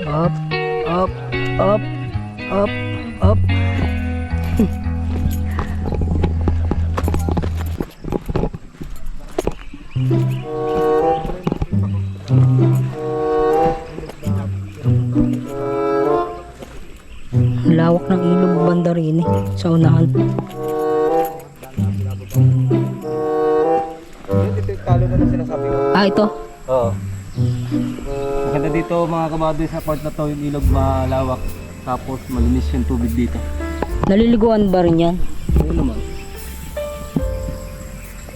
Up, up, up, up, up. Lawak ng ilog banda rin sa unahan. Ito yung talo na sinasabi ko. Ah, ito. Oo. Maganda dito mga kabadoy sa part na to, yung ilog malawak. Tapos malinis yung tubig dito. Naliliguan ba rin yan? Ayun naman.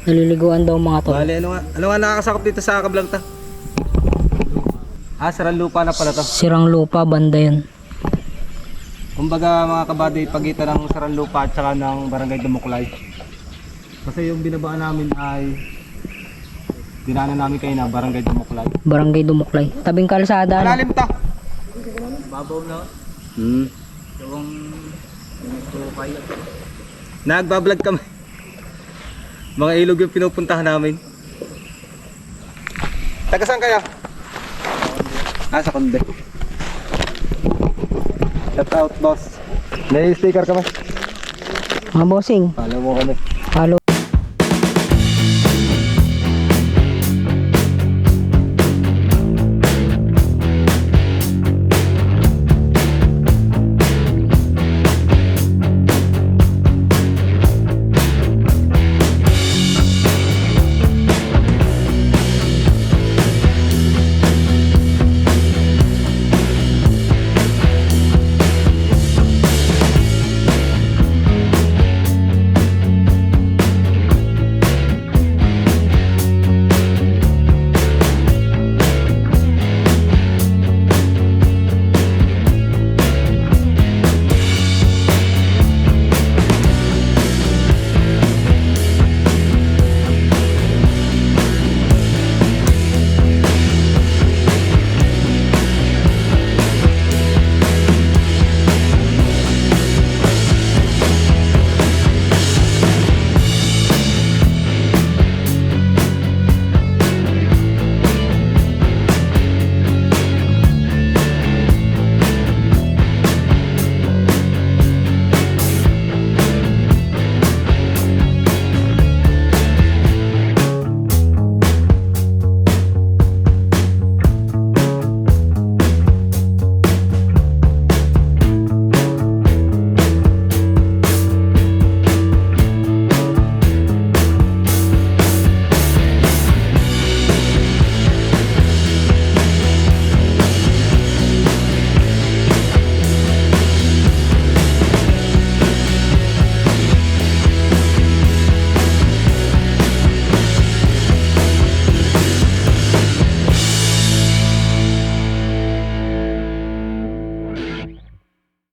Naliliguan daw mga tol. Bale, ano nga nakakasakop dito sa Kablangta? Sarang lupa na pala to. Sirang lupa banda yan. Kumbaga mga kabadoy, pagitan ng Sarang Lupa at saka ng Barangay Dumuklay. Kasi yung binabaan namin ay dinaanan namin kayo na Barangay Dumuklay. Barangay Dumuklay. Tabing kalsada. No? Malalim ta! Babaw na. Nagbablog kami. Mga ilog yung pinupuntahan namin. Taga saan kayo? Sa Conde. Shout out boss. May sticker kami. Mga bossing. Follow mo kami. Follow.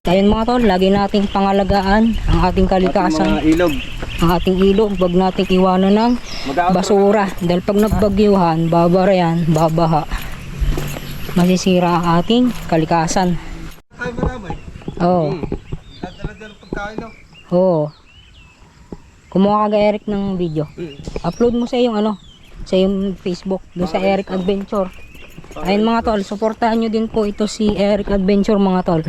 Ayun mga tol, lagi nating pangalagaan ang ating kalikasan, Mga ilog. ang ating ilog. Wag nating iwanan ng basura. Dahil pag nagbagyuhan, babara yan, babaha. Masisira ang ating kalikasan. Ay, marami. Oo. Dala-dala ng pagkain, no? Oo. Kumuha ka kay Eric ng video. Upload mo sa iyong sa iyong Facebook, doon sa Eric Adventure. Ayun mga tol, suportahan nyo din po ito si Eric Adventure mga tol.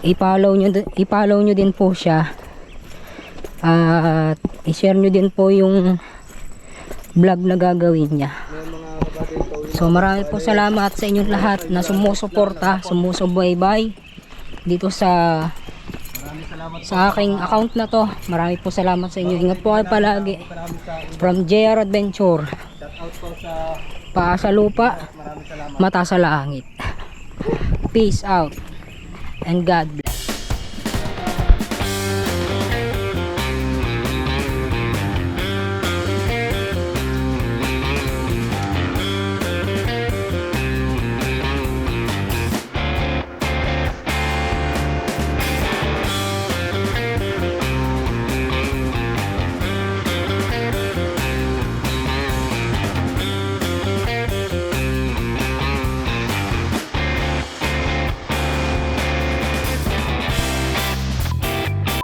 I-follow nyo din po siya. At i-share nyo din po yung vlog na gagawin niya. So marami po salamat sa inyong lahat na sumusuporta, sumusubaybay dito sa aking account na to. Marami po salamat sa inyo. Ingat po kayo palagi. From JR Adventure. Paa sa lupa, mata sa langit. Peace out and God bless.